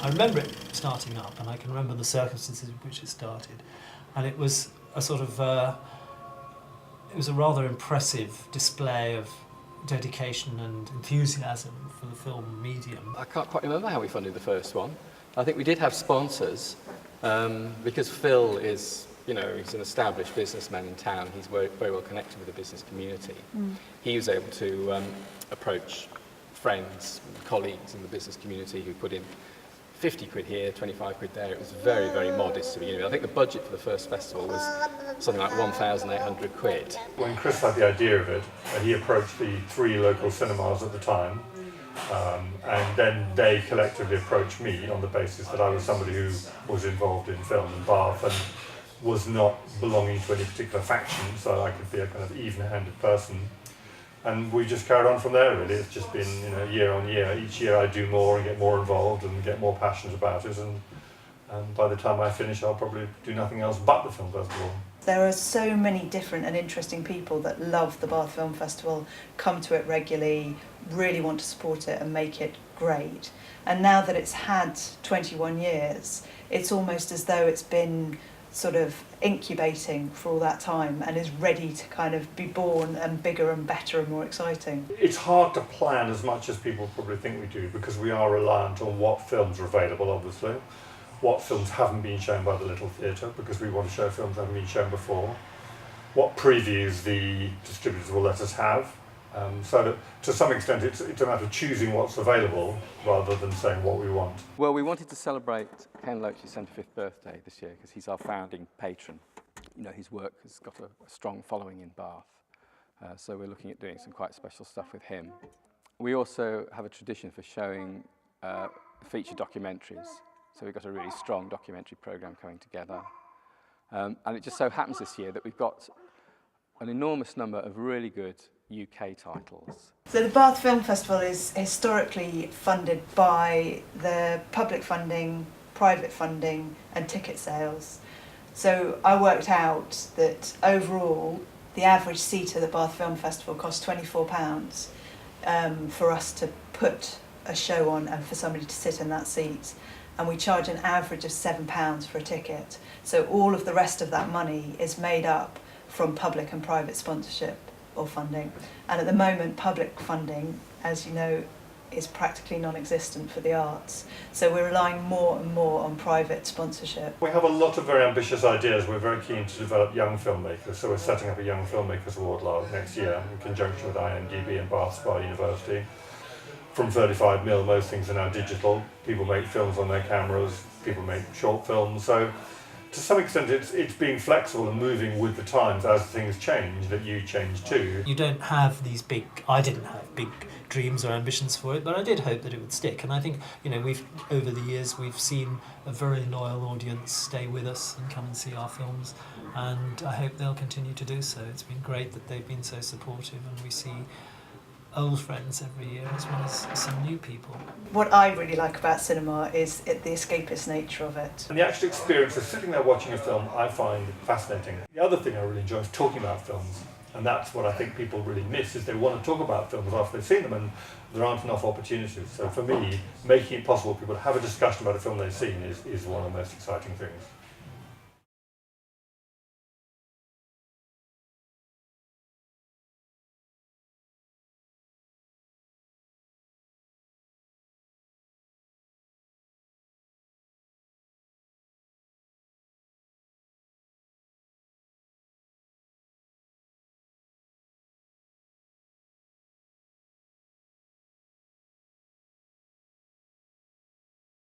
I remember it starting up, and I can remember the circumstances in which it started, and it was a sort of it was a rather impressive display of dedication and enthusiasm for the film medium. I can't quite remember how we funded the first one. I think we did have sponsors, because Phil is, you know, he's an established businessman in town. He's very, very well connected with the business community. He was able to approach friends, colleagues in the business community who put in 50 quid here, 25 quid there. It was very, very modest to begin with. I think the budget for the first festival was something like 1,800 quid. When Chris had the idea of it, he approached the 3 local cinemas at the time, and then they collectively approached me on the basis that I was somebody who was involved in film in Bath and was not belonging to any particular faction, so I could be a kind of even-handed person. And we just carried on from there, really. It's just been, you know, year on year. Each year I do more and get more involved and get more passionate about it, and by the time I finish I'll probably do nothing else but the film festival. There are so many different and interesting people that love the Bath Film Festival, come to it regularly, really want to support it and make it great. And now that it's had 21 years, it's almost as though it's been sort of incubating for all that time and is ready to kind of be born and bigger and better and more exciting. It's hard to plan as much as people probably think we do, because we are reliant on what films are available, obviously, what films haven't been shown by the Little Theatre, because we want to show films that haven't been shown before, what previews the distributors will let us have. So that, to some extent, it's a matter of choosing what's available rather than saying what we want. Well, we wanted to celebrate Ken Loach's 75th birthday this year because he's our founding patron. You know, his work has got a strong following in Bath, so we're looking at doing some quite special stuff with him. We also have a tradition for showing feature documentaries, so we've got a really strong documentary programme coming together. And it just so happens this year that we've got an enormous number of really good UK titles. So the Bath Film Festival is historically funded by the public funding, private funding and ticket sales. So I worked out that overall the average seat at the Bath Film Festival costs £24 for us to put a show on and for somebody to sit in that seat. And we charge an average of £7 for a ticket. So all of the rest of that money is made up from public and private sponsorship or funding. And at the moment, public funding, as you know, is practically non-existent for the arts. So we're relying more and more on private sponsorship. We have a lot of very ambitious ideas. We're very keen to develop young filmmakers, so we're setting up a Young Filmmakers Award next year in conjunction with IMDb and Bath Spa University. From 35mm, most things are now digital. People make films on their cameras, people make short films, so to some extent it's being flexible and moving with the times as things change, that you change too. You don't have these big, I didn't have big dreams or ambitions for it, but I did hope that it would stick. And I think, you know, over the years we've seen a very loyal audience stay with us and come and see our films, and I hope they'll continue to do so. It's been great that they've been so supportive, and we see old friends every year as well as some new people. What I really like about cinema is the escapist nature of it. And the actual experience of sitting there watching a film I find fascinating. The other thing I really enjoy is talking about films, and that's what I think people really miss, is they want to talk about films after they've seen them, and there aren't enough opportunities. So for me, making it possible for people to have a discussion about a film they've seen is one of the most exciting things.